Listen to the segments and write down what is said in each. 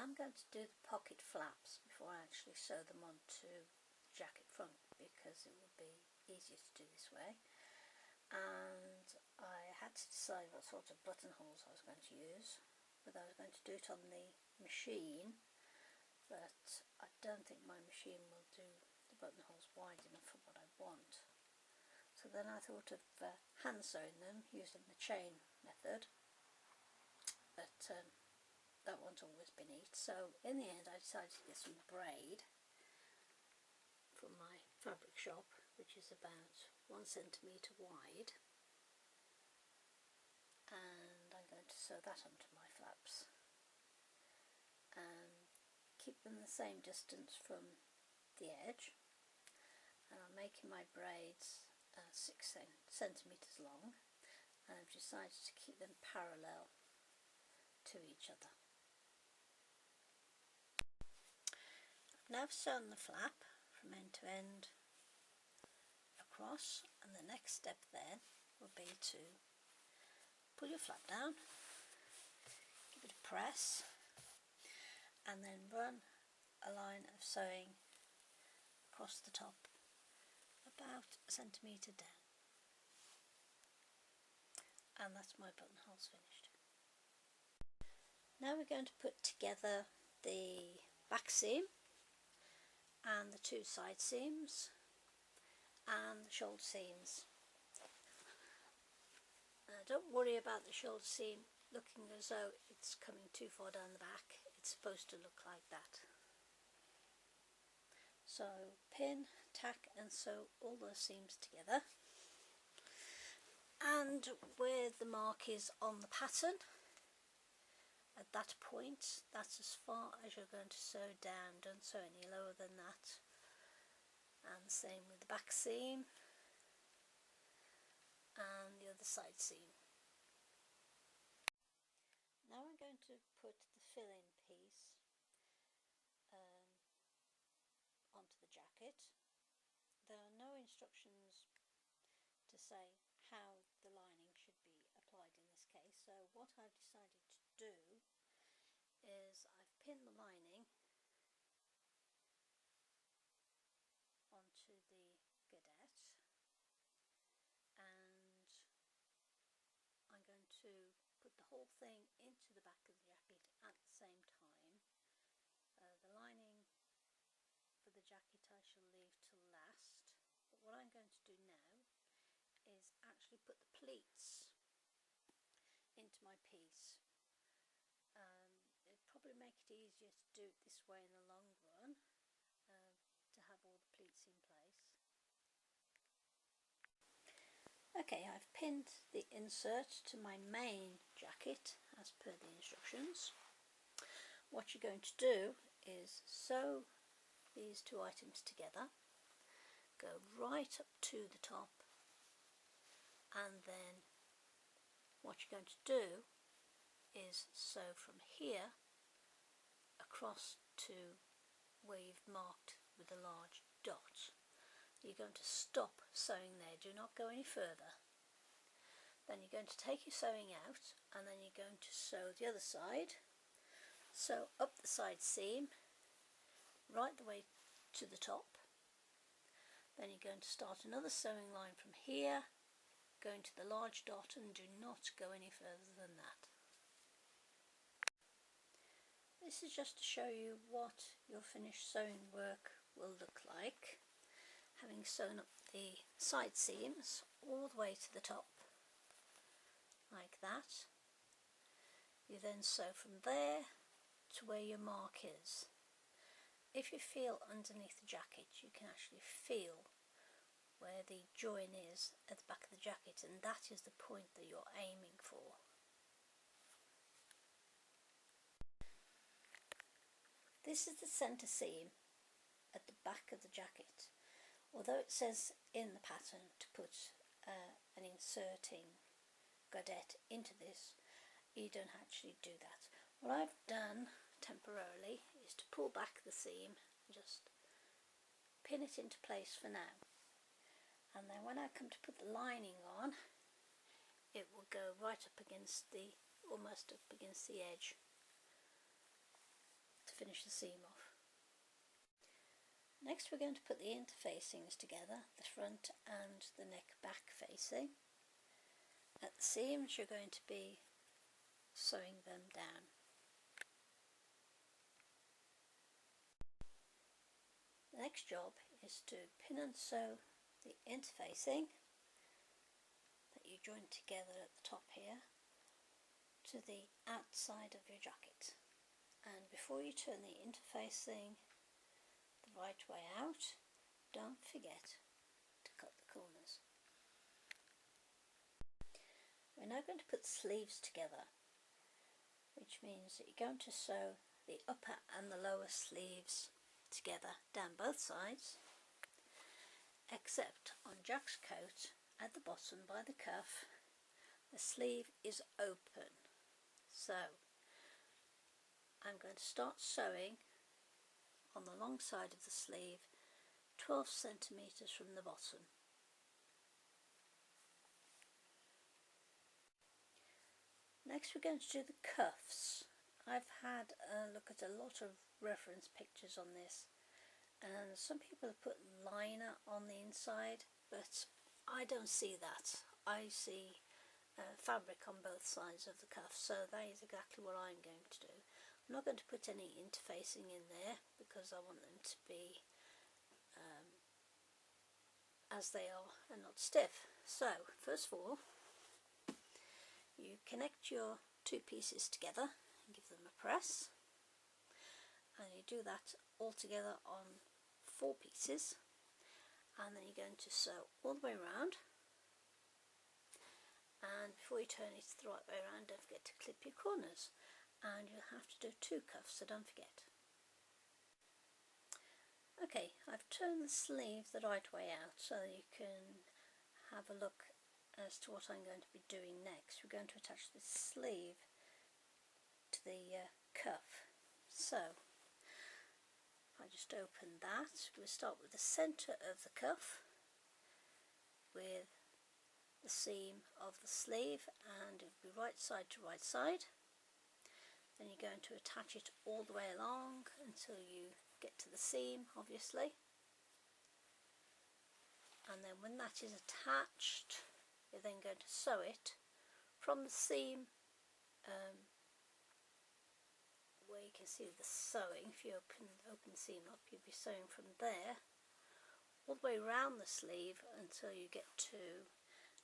am going to do the pocket flaps before I actually sew them onto the jacket front, because it would be easier to do this way. And I had to decide what sort of buttonholes I was going to use, whether I was going to do it on the machine, but I don't think my machine will do the buttonholes wide enough for what I want. So then I thought of hand sewing them using the chain method, but that won't always be neat. So in the end I decided to get some braid from my fabric shop, which is about 1 centimetre wide, and I'm going to sew that onto my flaps and keep them the same distance from the edge. And I'm making my braids 6 centimetres long, and I've decided to keep them parallel to each other. I've now sewn the flap from end to end across, and the next step then will be to pull your flap down, give it a press, and then run a line of sewing across the top about a centimetre down, and that's my buttonholes finished. Now we're going to put together the back seam and the 2 side seams and the shoulder seams. Don't worry about the shoulder seam looking as though it's coming too far down the back. It's supposed to look like that. So pin, tack and sew all those seams together, and where the mark is on the pattern, at that point, that's as far as you're going to sew down. Don't sew any lower than that. And the same with the back seam and the other side seam. Now I'm going to put the fill-in piece onto the jacket. There are no instructions to say how the lining should be applied in this case, so what I've decided to do is I've pinned the lining onto the gadette, and I'm going to put the whole thing into the back of the jacket at the same time. The lining for the jacket I shall leave till last, but what I'm going to do now is actually put the pleats into my piece. It'd probably make it easier to do it this way in the long run, to have all the pleats in place. Okay, I've pinned the insert to my main jacket as per the instructions. What you're going to do is sew these 2 items together, go right up to the top, and then what you're going to do is sew from here across to where you've marked with a large dot. You're going to stop sewing there, do not go any further. Then you're going to take your sewing out, and then you're going to sew the other side. Sew up the side seam right the way to the top. Then you're going to start another sewing line from here, going to the large dot, and do not go any further than that. This is just to show you what your finished sewing work will look like. Having sewn up the side seams all the way to the top, like that, you then sew from there to where your mark is. If you feel underneath the jacket, you can actually feel where the join is at the back of the jacket, and that is the point that you're aiming for. This is the centre seam at the back of the jacket. Although it says in the pattern to put an inserting gadette into this, you don't actually do that. What I've done temporarily is to pull back the seam and just pin it into place for now, and then when I come to put the lining on, it will go right up against the, almost up against the edge to finish the seam off. Next we're going to put the interfacings together, the front and the neck back facing. At the seams you're going to be sewing them down. The next job is to pin and sew the interfacing that you join together at the top here to the outside of your jacket. And before you turn the interfacing the right way out, don't forget to cut the corners. We're now going to put sleeves together, which means that you're going to sew the upper and the lower sleeves together down both sides, except on Jack's coat at the bottom by the cuff the sleeve is open. So I'm going to start sewing on the long side of the sleeve 12 centimeters from the bottom. Next we're going to do the cuffs. I've had a look at a lot of reference pictures on this, and some people have put liner on the inside, but I don't see that. I see fabric on both sides of the cuff, so that is exactly what I'm going to do. I'm not going to put any interfacing in there because I want them to be as they are and not stiff. So first of all, you connect your two pieces together and give them a press, and you do that all together on 4 pieces, and then you're going to sew all the way around, and before you turn it the right way around, don't forget to clip your corners, and you'll have to do 2 cuffs, so don't forget. Okay, I've turned the sleeve the right way out so you can have a look as to what I'm going to be doing next. We're going to attach the sleeve to the cuff. So if I just open that, we'll start with the centre of the cuff with the seam of the sleeve, and it'll be right side to right side. Then you're going to attach it all the way along until you get to the seam, obviously, and then when that is attached, you're then going to sew it from the seam where you can see the sewing. If you open the seam up, you'll be sewing from there all the way around the sleeve until you get to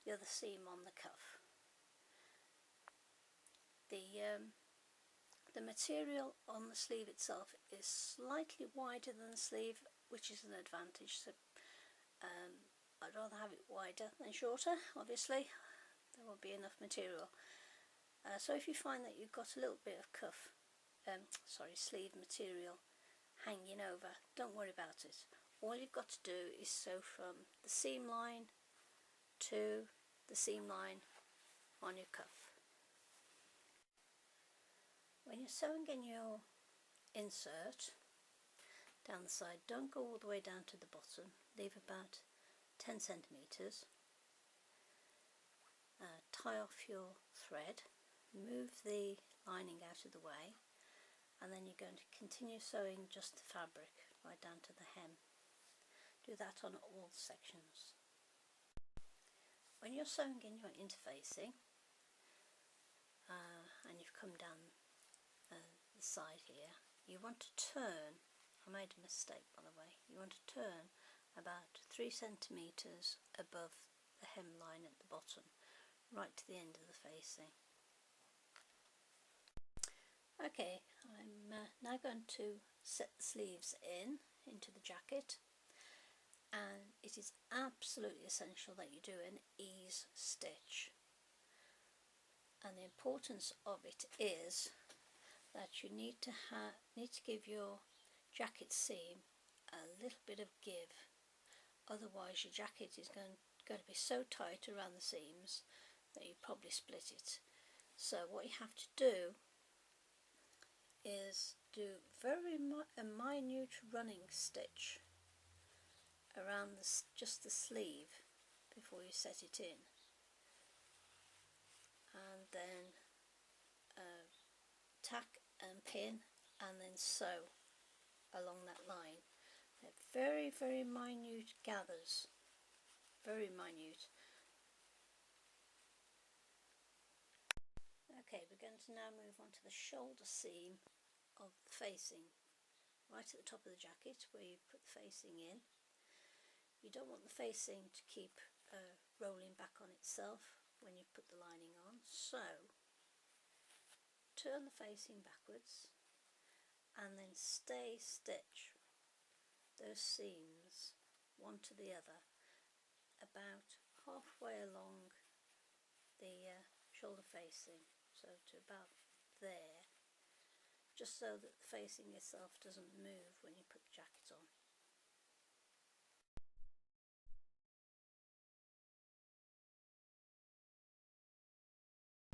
the other seam on the cuff. The material on the sleeve itself is slightly wider than the sleeve, which is an advantage. So I'd rather have it wider than shorter, obviously. There won't be enough material. So if you find that you've got a little bit of sleeve material hanging over, don't worry about it. All you've got to do is sew from the seam line to the seam line on your cuff. When you're sewing in your insert down the side, don't go all the way down to the bottom, leave about 10 centimeters. Tie off your thread, move the lining out of the way, and then you're going to continue sewing just the fabric right down to the hem. Do that on all sections. When you're sewing in your interfacing and you've come down the side here, you want to turn, I made a mistake by the way, you want to turn about 3 centimeters above the hem line at the bottom, right to the end of the facing. Okay, I'm now going to set the sleeves into the jacket, and it is absolutely essential that you do an ease stitch, and the importance of it is that you need to give your jacket seam a little bit of give, otherwise your jacket is going to be so tight around the seams that you probably split it. So what you have to do is do a minute running stitch around just the sleeve before you set it in, and then tack and pin and then sew along that line. They're very, very minute gathers, very minute. Okay, we're going to now move on to the shoulder seam of the facing, right at the top of the jacket where you put the facing in. You don't want the facing to keep rolling back on itself when you put the lining on, so turn the facing backwards and then stay stitch those seams one to the other about halfway along the shoulder facing, so to about there, just so that the facing itself doesn't move when you put the jacket on.